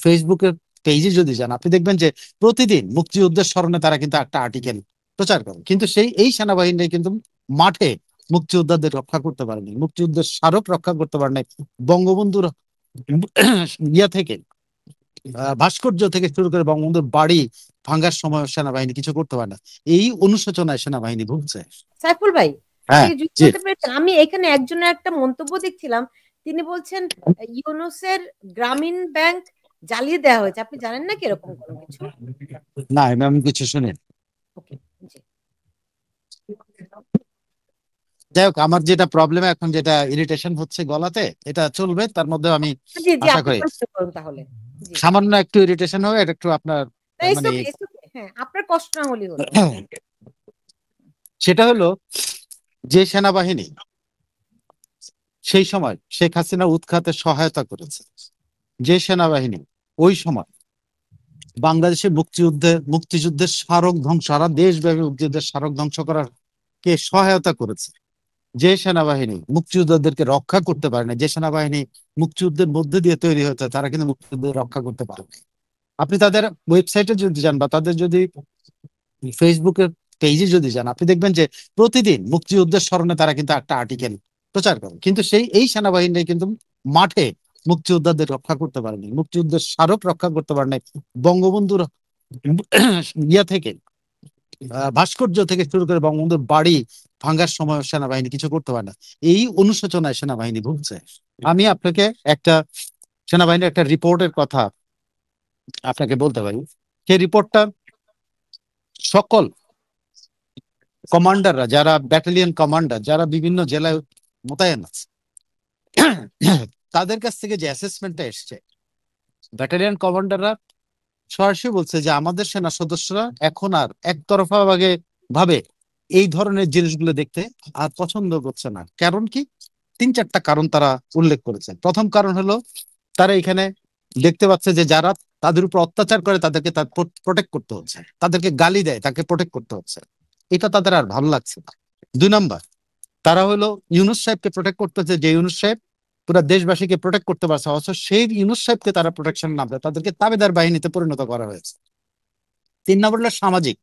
ফেসবুকের পেজে যদি যান, আপনি দেখবেন যে প্রতিদিন মুক্তিযুদ্ধের স্মরণে তারা কিন্তু একটা আর্টিকেল প্রচার করে, কিন্তু এই সেনাবাহিনী কিন্তু মাঠে মুক্তিযোদ্ধাদের রক্ষা করতে পারেনি, মুক্তিযুদ্ধের স্মারক রক্ষা করতে পারেনি। বঙ্গবন্ধুর ইয়া থেকে ভাস্কর্য থেকে শুরু করে বঙ্গবন্ধুর বাড়ি ভাঙ্গার সময় সেনাবাহিনী কিছু করতে পারে না। এই অনুশোচনায় সেনাবাহিনী ভুগছে। সাইফুল ভাই, আপনি হ্যাঁ, কি যুক্ত জি। হতে পেরেছেন? আমি এখানে একজনের একটা মন্তব্য দেখছিলাম, তিনি বলছেন ইউনূসের গ্রামীণ ব্যাংক জ্বালিয়ে দেওয়া হয়েছে। আপনি জানেন না কি এরকম কোনো কিছু? না, আমি কিছু শুনি। ওকে, জি যাই হোক, আমার যেটা প্রবলেম এখন, যেটা ইরিটেশন হচ্ছে গলাতে, এটা চলবে, তার মধ্যে আমি জি জি, আশা আপনি করি কন্টিনিউ করুন তাহলে। জি, সামান্য একটু ইরিটেশন হবে, এটা একটু আপনার ইটস মানে ওকে, ইটস ওকে। হ্যাঁ, আপনার কষ্ট না হলেই হলো। সেটা হলো যে সেনাবাহিনী সেই সময় শেখ হাসিনা উৎখাতে সহায়তা করেছে, যে সেনাবাহিনী ওই সময় বাংলাদেশের মুক্তিযুদ্ধের স্মারক ধ্বংস, সারা দেশব্যাপী মুক্তিযুদ্ধের স্মারক ধ্বংস করার কে সহায়তা করেছে, যে সেনাবাহিনী মুক্তিযোদ্ধাদেরকে রক্ষা করতে পারে না, যে সেনাবাহিনী মুক্তিযুদ্ধের মধ্যে দিয়ে তৈরি হয়েছে, তারা কিন্তু মুক্তিযুদ্ধ রক্ষা করতে পারে না। আপনি তাদের ওয়েবসাইটে যদি যান বা তাদের যদি ফেসবুকের পেজে যদি যান, আপনি দেখবেন যে প্রতিদিন মুক্তিযুদ্ধের স্মরণে তারা কিন্তু একটা আর্টিকেল প্রচার করে, কিন্তু এই সেনাবাহিনী কিন্তু মাঠে মুক্তিযোদ্ধাদের রক্ষা করতে পারেনি, মুক্তিযুদ্ধের স্মারক রক্ষা করতে পারে নাই। বঙ্গবন্ধুর ইয়া থেকে ভাস্কর্য থেকে শুরু করে বঙ্গবন্ধুর বাড়ি ভাঙ্গার সময় সেনাবাহিনী কিছু করতে পারে না। এই অনুশোচনায় সেনাবাহিনী ভুগছে। আমি আপনাকে একটা সেনাবাহিনীর একটা রিপোর্টের কথা আপনাকে বলতে পারি। সেই রিপোর্টটা সকল কমান্ডাররা, যারা ব্যাটালিয়ন কমান্ডার, যারা বিভিন্ন জেলায় মোতায়েন আছে, তাদের কাছ থেকে যে অ্যাসেসমেন্টটা এসছে, ব্যাটালিয়ন কমান্ডাররা সরাসরি বলছে যে আমাদের সেনা সদস্যরা এখন আর একতরফা ভাবে এই ধরনের জিনিসগুলো দেখতে আর পছন্দ করছে না। কারণ কি? তিন চারটা কারণ তারা উল্লেখ করেছে। প্রথম কারণ হলো, তারা এখানে দেখতে পাচ্ছে যে যারা তাদের উপর অত্যাচার করে তাদেরকে প্রোটেক্ট করতে হচ্ছে, তাদেরকে গালি দেয় তাকে প্রোটেক্ট করতে হচ্ছে, এটা তাদের আর ভালো লাগছে না। দুই নাম্বার, তারা হলো ইউনূস সাহেবকে প্রোটেক্ট করতে হচ্ছে, যে ইউনূস সাহেব পুরো দেশবাসীকে প্রোটেক্ট করতে পারছে, অথচ সেই ইউনূস সাহেবকে তারা প্রোটেকশন না দেয়, তাদেরকে তাবেদার বাহিনীতে পরিণত করা হয়েছে। তিন নম্বর হলো সামাজিক।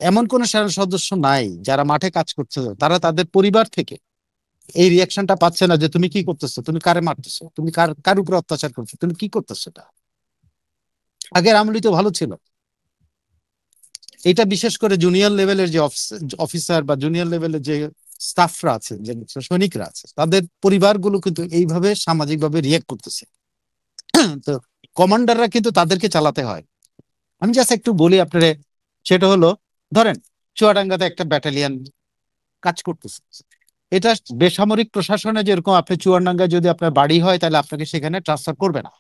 এমন কোন সেনা সদস্য নাই যারা মাঠে কাজ করছে, তারা তাদের পরিবার থেকে এই রিয়াকশনটা পাচ্ছে না যে তুমি কি করতেছো, তুমি কারে মারতেছো, তুমি কার কার উপরে অত্যাচার করছো, তুমি কি করতেছো। এটা আগের আমলি তো ভালো ছিল। এটা বিশেষ করে জুনিয়র লেভেলের যে অফিসার বা জুনিয়র লেভেলের যে স্টাফরা আছে, যে সৈনিকরা আছে, তাদের পরিবারগুলো কিন্তু এইভাবে সামাজিকভাবে রিয়েক্ট করতেছে। তো কমান্ডাররা কিন্তু তাদেরকে চালাতে হয়। আমি জাস্ট একটু বলি আপনারে, সেটা হলো, ধরেন চুয়াডাঙ্গাতে একটা ব্যাটালিয়ন কাজ করতেছে, এটা বেসামরিক প্রশাসনে যেরকম আপনি চুয়াডাঙ্গায় যদি আপনার বাড়ি হয় তাহলে আপনাকে সেখানে ট্রান্সফার করবে না।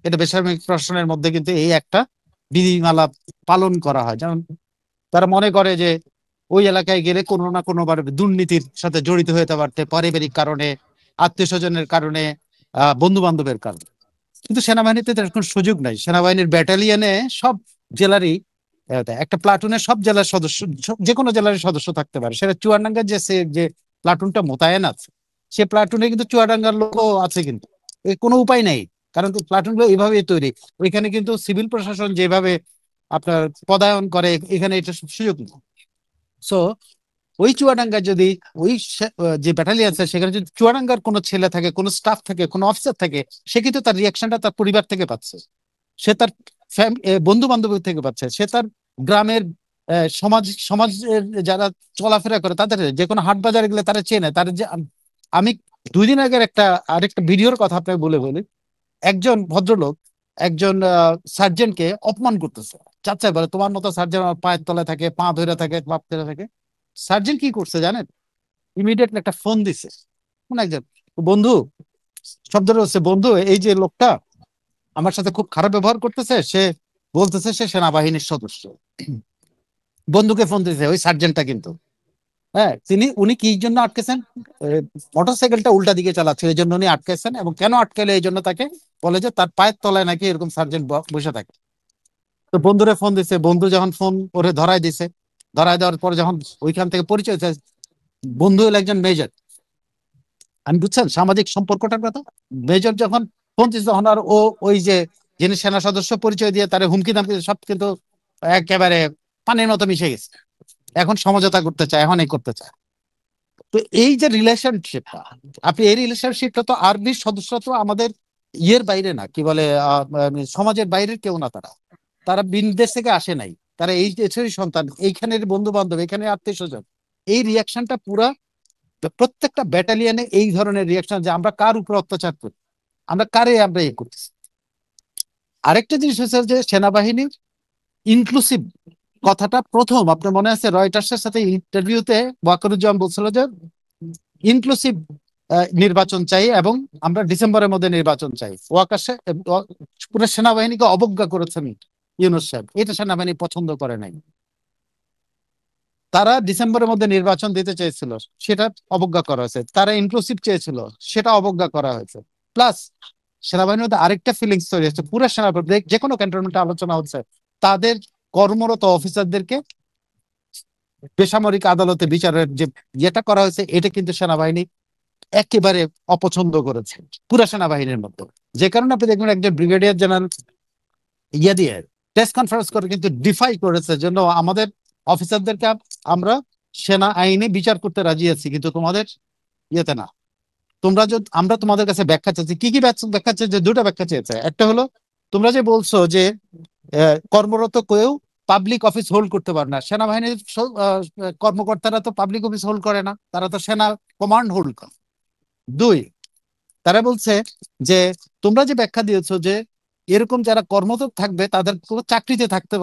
এটা বেসামরিক প্রশাসনের মধ্যে কিন্তু এই একটা বিধিমালা পালন করা হয়। যেমন তারা মনে করে যে ওই এলাকায় গেলে কোনো না কোনো ভাবে দুর্নীতির সাথে জড়িত হতে পারতে, পারিবারিক কারণে, আত্মীয় স্বজনের কারণে, বন্ধু বান্ধবের কারণে। কিন্তু সেনাবাহিনীতে তার কোনো সুযোগ নাই। সেনাবাহিনীর ব্যাটালিয়নে সব জেলারই একটা প্লাটুনের সব জেলার সদস্য, যে কোনো জেলারই সদস্য থাকতে পারে। সেটা চুয়াডাঙ্গার যে প্লাটুনটা মোতায়েন আছে, সে প্লাটুনে কিন্তু চুয়াডাঙ্গার লোকও আছে, কিন্তু কোনো উপায় নেই, কারণ প্লাটুন গুলো এইভাবেই তৈরি। ওইখানে কিন্তু সিভিল প্রশাসন যেভাবে আপনার পদায়ন করে, এখানে এটা সুযোগ নেই। সো ওই চুয়াডাঙ্গায় যদি ওই যে ব্যাটালিয়ন আছে, সেখানে যদি চুয়াডাঙ্গার কোনো ছেলে থাকে, কোনো স্টাফ থাকে, কোনো অফিসার থাকে, সে কিন্তু তার রিয়াকশনটা তার পরিবার থেকে পাচ্ছে, সে তার বন্ধু বান্ধব থেকে পাচ্ছে, সে তার গ্রামের সমাজের যারা চলাফেরা করে তাদের, যে কোনো হাট বাজারে গেলে তারা চেনে তার যে। আমি 2 দিন আগের আরেকটা ভিডিওর কথা আপনাকে বলে বলি। একজন ভদ্রলোক একজন সার্জেন্টকে অপমান করতেছে, চাচ্ছা বলে তোমার মতো সার্জেন আমার পায়ের তলায় থাকে, পা ধরে থাকে, বাপ ধরে থাকে। সার্জেন্ট কি করছে জানেন? ইমিডিয়েটলি একটা ফোন দিছে কোন একজন বন্ধু, শব্দ হচ্ছে, বন্ধু এই যে লোকটা আমার সাথে খুব খারাপ ব্যবহার করতেছে, সে বলতেছে সে সেনাবাহিনীর সদস্য। বন্ধুকে ফোন দিয়েছে ওই সার্জেন্টটা কিন্তু। হ্যাঁ, উনি কি জন্য আটকেছেন? মোটরসাইকেলটা উল্টা দিকে চালাচ্ছে, এই জন্য উনি আটকেছেন। এবং কেন আটকালে, এই জন্য তাকে বলে যে তার পায়ের তলায় নাকি এরকম সার্জেন্ট বসে থাকে। তো বন্ধুরে ফোন দিছে, বন্ধু যখন ফোন ওরে ধরায় দিছে, ধরায় দেওয়ার পরে যখন ওইখান থেকে পরিচয় হয়েছে, বন্ধু হলো একজন মেজর। আমি বুঝছেন সামাজিক সম্পর্কটার কথা। মেজর যখন ফোন দিচ্ছে, তখন আর ওই যে যিনি সেনা সদস্য পরিচয় দিয়ে তার হুমকি দামকি সব কিন্তু একেবারে পানির মতো মিশে গেছে। এখন সমঝোতা করতে চায়, এখন এই করতে চায়। তো এই যে রিলেশনশিপটা, আপনি এই রিলেশনশিপটা তো আর্মির সদস্যরা তো আমাদের ইয়ের বাইরে না, কি বলে সমাজের বাইরের কেউ না, তারা তারা বিদেশ থেকে আসে নাই, তারা এই দেশেরই সন্তান, এইখানের বন্ধু বান্ধব, এখানে আত্মীয় স্বজন। এই রিয়াকশনটা পুরা প্রত্যেকটা ব্যাটালিয়নে এই ধরনের রিয়াকশন, যে আমরা কার উপর অত্যাচার করি, আমরা ইয়ে করতেছি। আরেকটা জিনিস হচ্ছে যে সেনাবাহিনী ইনক্লুসিভ কথাটা প্রথম, আপনার মনে আছে রয়টার্সের সাথে ইন্টারভিউতে ওয়াকারুজ্জামান বলছিল যে ইনক্লুসিভ নির্বাচন চাই এবং আমরা ডিসেম্বরের মধ্যে নির্বাচন চাই। ওয়াকার পুরো সেনাবাহিনীকে অবজ্ঞা করেছেন ইউনূস সাহেব, এটা সেনাবাহিনী পছন্দ করে নাই। তারা ডিসেম্বরের মধ্যে নির্বাচন দিতে চেয়েছিল, সেটা অবজ্ঞা করা হয়েছে। তারা ইনক্লুসিভ চেয়েছিল, সেটা অবজ্ঞা করা হয়েছে। প্লাস সেনাবাহিনীর মধ্যে আরেকটা ফিলিংস তৈরি হচ্ছে, পুরো সেনাবাহিনী যে কোনো ক্যান্টনমেন্টে আলোচনা হচ্ছে, তাদের কর্মরত অফিসারদেরকে বেসামরিক আদালতে বিচারের যে যেটা করা হয়েছে, এটা কিন্তু সেনাবাহিনী একেবারে অপছন্দ করেছে পুরা সেনাবাহিনীর মধ্যে। যে কারণে আপনি দেখবেন একজন ব্রিগেডিয়ার জেনারেল ইয়ে দিয়ে প্রেস কনফারেন্স করে কিন্তু ডিফাই করেছে, জন্য আমাদের অফিসারদেরকে আমরা সেনা আইনে বিচার করতে রাজি আছি, কিন্তু তোমাদের ইয়েতে না। তোমরা যদি, আমরা তোমাদের কাছে ব্যাখ্যা চাচ্ছি। কি কি ব্যাখ্যা চেয়েছে? দুটো ব্যাখ্যা চেয়েছে। একটা হলো, তোমরা যে বলছো যে কর্মরত কেউ পাবলিক অফিস হোল্ড করতে পারে না, সেনাবাহিনীর কর্মকর্তারা তো পাবলিক অফিস হোল্ড করে না, তারা তো সেনা কমান্ড হোল্ড করে। দুই, তারা বলছে যে তোমরা যে ব্যাখ্যা দিয়েছো যে এরকম যারা কর্মরত থাকবে তাদের চাকরিতে থাকতে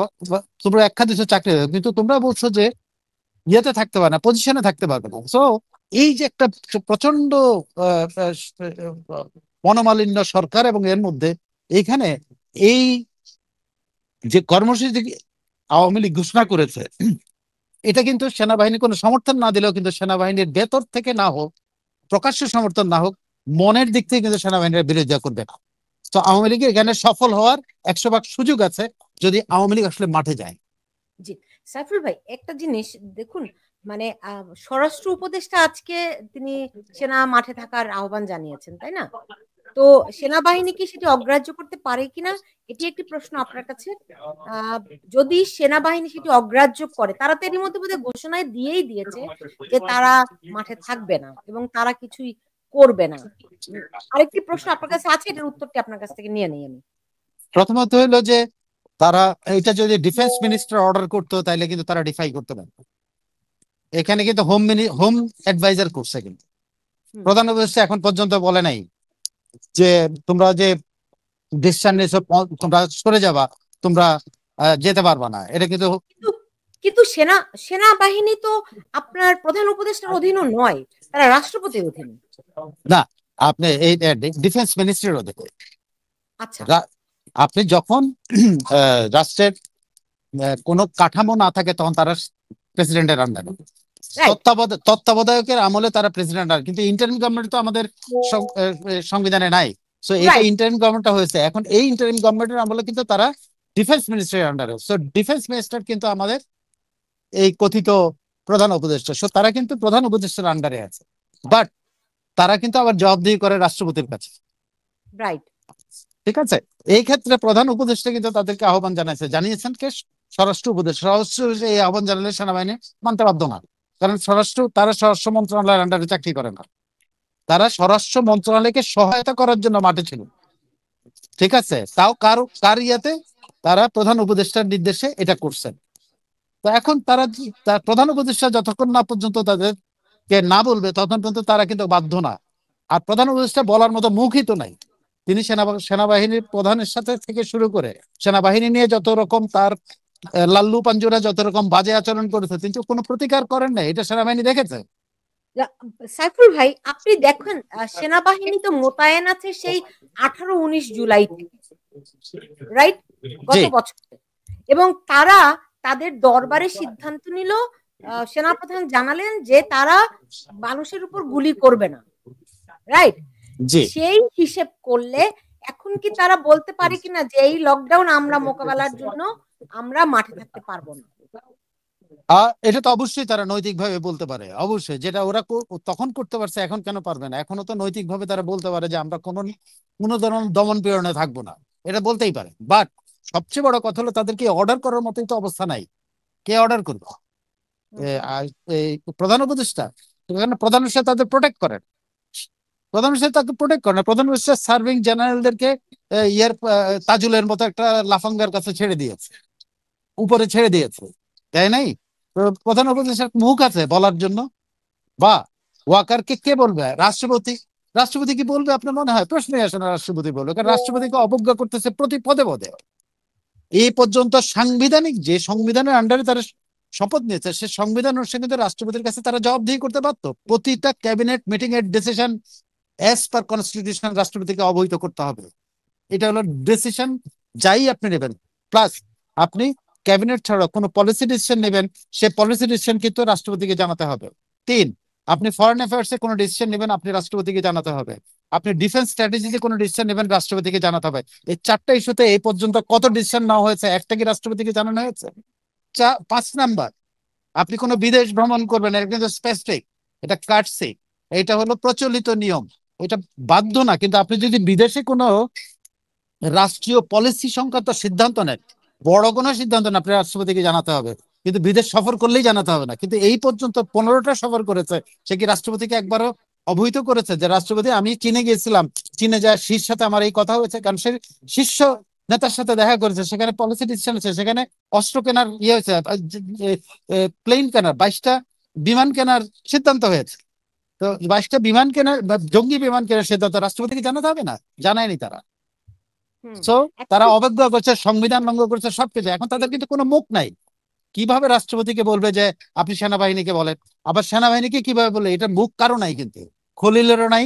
তোমরা ব্যাখ্যা দিচ্ছ চাকরি, কিন্তু তোমরা বলছো যে ইয়েতে থাকতে পারে না, পজিশনে থাকতে পারবে না। সো এই যে একটা প্রচন্ড মনোমালিন্য সরকার, এবং এর মধ্যে এইখানে এই যে কর্মসূচি আওয়ামী লীগ ঘোষণা করেছে, এটা কিন্তু সেনাবাহিনী কোনো সমর্থন না দিলেও কিন্তু সেনাবাহিনীর ভেতর থেকে না হোক, প্রকাশ্য সমর্থন না হোক, মনের দিক থেকে কিন্তু সেনাবাহিনীর বিরোধিতা করবে না। তো আওয়ামী লীগের এখানে সফল হওয়ার 100 ভাগ সুযোগ আছে যদি আওয়ামী লীগ আসলে মাঠে যায়। জি সাইফুল ভাই, একটা জিনিস দেখুন, মানে স্বরাষ্ট্র উপদেষ্টা আজকে তিনি সেনা মাঠে থাকার আহ্বান জানিয়েছেন, তাই না? তো সেনাবাহিনী কি সেটি অগ্রাহ্য করতে পারে কিনা, এটি একটি প্রশ্ন আপনার কাছে। যদি সেনাবাহিনী সেটি অগ্রাহ্য করে, তারা তো এর মধ্যে বোধহয় ঘোষণায় দিয়েই দিয়েছে যে তারা মাঠে থাকবে না এবং তারা কিছুই করবে না। আরেকটি প্রশ্ন আপনার কাছে আছে, এটার উত্তরটি আপনার কাছ থেকে নিয়ে নেই আমি। প্রথমত হইলো যে তারা এটা যদি ডিফেন্স মিনিস্টার অর্ডার করতো তাহলে কিন্তু তারা ডিফাই করতে পারতো। এখানে কিন্তু হোম অ্যাডভাইজার করছে, কিন্তু প্রধান উপদেষ্টা এখন পর্যন্ত বলে নাই যে তোমরা যে ডিসিশন নিয়েছো তোমরা সরে যাবা, তোমরা যেতে পারবা না। এটা কিন্তু কিন্তু সেনাবাহিনী তো আপনার প্রধান উপদেষ্টার অধীনও নয়, তারা রাষ্ট্রপতির অধীন। না, আপনি এই ডিফেন্স মিনিস্ট্রির অধীনে। আচ্ছা, আপনি যখন রাষ্ট্রের কোনো কাঠামো না থাকে তখন তারা প্রেসিডেন্টের আন্ডারে, তত্ত্বাবধায়কের আমলে তারা প্রেসিডেন্ট, আর কিন্তু ইন্টারিম গভর্নমেন্ট তো আমাদের সংবিধানে নাই। সো এটা ইন্টারিম গভর্নমেন্টটা হয়েছে, এখন এই ইন্টারিম গভর্নমেন্টের আমলে কিন্তু তারা ডিফেন্স মিনিস্ট্রির আন্ডারে। সো ডিফেন্স মিনিস্টার কিন্তু আমাদের এই কথিত প্রধান উপদেষ্টা, সো তারা কিন্তু প্রধান উপদেষ্টার আন্ডারে আছে, বাট তারা কিন্তু আবার জবাবদিহি করে রাষ্ট্রপতির কাছে। রাইট, ঠিক আছে, এই ক্ষেত্রে প্রধান উপদেষ্টা কিন্তু তাদেরকে আহ্বান জানিয়েছেন কে? স্বরাষ্ট্র উপদেষ্টা। স্বরাষ্ট্র এই আহ্বান জানালে সেনাবাহিনী মানতে বাধ্য না, কারণ তারা স্বরাষ্ট্র মন্ত্রণালয়ের আন্ডারে চাকরি করে না, তারা স্বরাষ্ট্র মন্ত্রণালয়কে সহায়তা করার জন্য মাঠে ছিল। ঠিক আছে, তাও কার ইয়াতে তারা প্রধান উপদেষ্টার নির্দেশে এটা করছেন। তো এখন তারা প্রধান উপদেষ্টা যতক্ষণ না পর্যন্ত তাদেরকে না বলবে ততক্ষণ পর্যন্ত তারা কিন্তু বাধ্য না। আর প্রধান উপদেষ্টা বলার মতো মুখই তো নাই। তিনি সেনাবাহিনীর প্রধানের সাথে থেকে শুরু করে সেনাবাহিনী নিয়ে যত রকম তার লাল্লু পাঞ্জুরা যত রকম বাজে আচরণ করেছে, কিন্তু কোনো প্রতিকার করেন না, এটা সেনাবাহিনী দেখেছে। সাইফুল ভাই, আপনি দেখেন সেনাবাহিনী তো মোতায়েন আছে সেই 18-19 জুলাই, রাইট, গত বছর। এবং তারা তাদের দরবারে সিদ্ধান্ত নিল, সেনাপ্রধান জানালেন যে তারা মানুষের উপর গুলি করবে না, রাইট। সেই হিসেব করলে এখন কি তারা বলতে পারে কিনা যে এই লকডাউন আমরা মোকাবেলার জন্য আমরা মাঠে থাকতে পারবো না? এটা তো অবশ্যই তারা নৈতিকভাবে বলতে পারে, অবশ্যই। যেটা ওরা তখন করতে পারছে, এখন কেন পারবে না? এখনো তো নৈতিকভাবে তারা বলতে পারে যে আমরা কোনো ধরনের দমন পীড়নে থাকবো না। এটা বলতেই পারে, বাট সবচেয়ে বড় কথা হলো তাদেরকে অর্ডার করার মতোই তো অবস্থা নাই। কে অর্ডার করবে? এই প্রধান উপদেষ্টা। এখানে প্রধান উপদেষ্টা তাদের প্রোটেক্ট করেন, প্রধান উপদেষ্টা তাকে প্রোটেক্ট করেন না। প্রধান উপদেষ্টা সার্ভিং জেনারেলদেরকে ইয়ার তাজুলের মতো একটা লাফাঙ্গার কাছে ছেড়ে দিয়েছে, উপরে ছেড়ে দিয়েছে, তাই নাই? তো প্রধান উপদেষ্টার মুখ আছে বলার জন্য? বা ওয়াকারকে কে বলবে? রাষ্ট্রপতি। রাষ্ট্রপতি কি বলবে আপনার মনে হয়? প্রশ্নই আসে না রাষ্ট্রপতি বলবে, কারণ রাষ্ট্রপতিকে অবজ্ঞা করতেছে প্রতি পদে পদে। এই পর্যন্ত সাংবিধানিক যে সংবিধানের আন্ডারে তারা শপথ নিয়েছে, সে সংবিধান অনুসারে কিন্তু রাষ্ট্রপতির কাছে তারা জবাবদিহি করতে পারত। প্রতিটা ক্যাবিনেট মিটিং এর ডিসিশন অ্যাজ পার কনস্টিটিউশন রাষ্ট্রপতিকে অবহিত করতে হবে। এটা হলো ডিসিশন যাই আপনি নেবেন। প্লাস আপনি ক্যাবিনেট ছাড়া কোনো পলিসি ডিসিশন নেবেন, সে পলিসি ডিসিশন কিন্তু রাষ্ট্রপতিকে জানাতে হবে। 3, আপনি ফরেন অ্যাফেয়ার্স এ কোনো ডিসিশন নেবেন, আপনি রাষ্ট্রপতিকে জানাতে হবে। আপনি ডিফেন্স স্ট্র্যাটেজিতে কোনো ডিসিশন নেবেন, রাষ্ট্রপতিকে জানাতে হবে। এই 4টা ইস্যুতে এই পর্যন্ত কত ডিসিশন নেওয়া হয়েছে? একটা কি রাষ্ট্রপতিকে জানানো হয়েছে? 5 নাম্বার, আপনি কোনো বিদেশ ভ্রমণ করবেন, এটা কিন্তু স্পেসিফিক, এটা কাটছে, এটা হলো প্রচলিত নিয়ম, এটা বাধ্য না। কিন্তু আপনি যদি বিদেশে কোনো রাষ্ট্রীয় পলিসি সংক্রান্ত সিদ্ধান্ত নেন, বড় কোনো সিদ্ধান্ত না, আপনি রাষ্ট্রপতিকে জানাতে হবে। কিন্তু বিদেশ সফর করলেই জানাতে হবে না। কিন্তু এই পর্যন্ত 15টা সফর করেছে, সে কি রাষ্ট্রপতিকে একবারও অবহিত করেছে যে রাষ্ট্রপতি আমি চীনে গিয়েছিলাম, চীনে যায় শীর সাথে আমার এই কথা হয়েছে? কারণ সে শীর্ষ নেতার সাথে দেখা করেছে, সেখানে পলিসি ডিসিশন হচ্ছে, সেখানে অস্ত্র কেনার ইয়ে হয়েছে, প্লেন কেনার, 22টা বিমান কেনার সিদ্ধান্ত হয়েছে। তো 22টা বিমান কেনার বা জঙ্গি বিমান কেনার সিদ্ধান্ত রাষ্ট্রপতিকে জানাতে হবে না? জানায়নি তারা। সো তারা অবজ্ঞা করছে, সংবিধান ভঙ্গ করছে, সবকিছু। এখন তাদের কিন্তু কোনো মুখ নাই। কিভাবে রাষ্ট্রপতিকে বলবে যে আপনি সেনাবাহিনীকে বলেন? আবার সেনাবাহিনীকে কিভাবে বলবে? এটা মুখ কারো নাই, কিন্তু খলিলেরও নাই।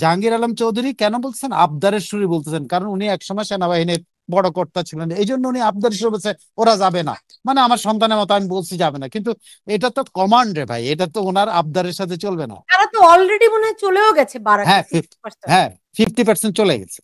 জাহাঙ্গীর আলম চৌধুরী কেন বলছেন? আবদারের সুরে বলতেছেন, কারণ উনি একসময় সেনাবাহিনীর বড় কর্তা ছিলেন, এই জন্য উনি আবদারের সুরে বলছে ওরা যাবে না, মানে আমার সন্তানের মতো আমি বলছি যাবে না। কিন্তু এটা তো কমান্ড রে ভাই, এটা তো ওনার আবদারের সাথে চলবে না। তারা তো অলরেডি মনে হয় চলেও গেছে হ্যাঁ, বারাকে 60%। হ্যাঁ, 50% চলে গেছে।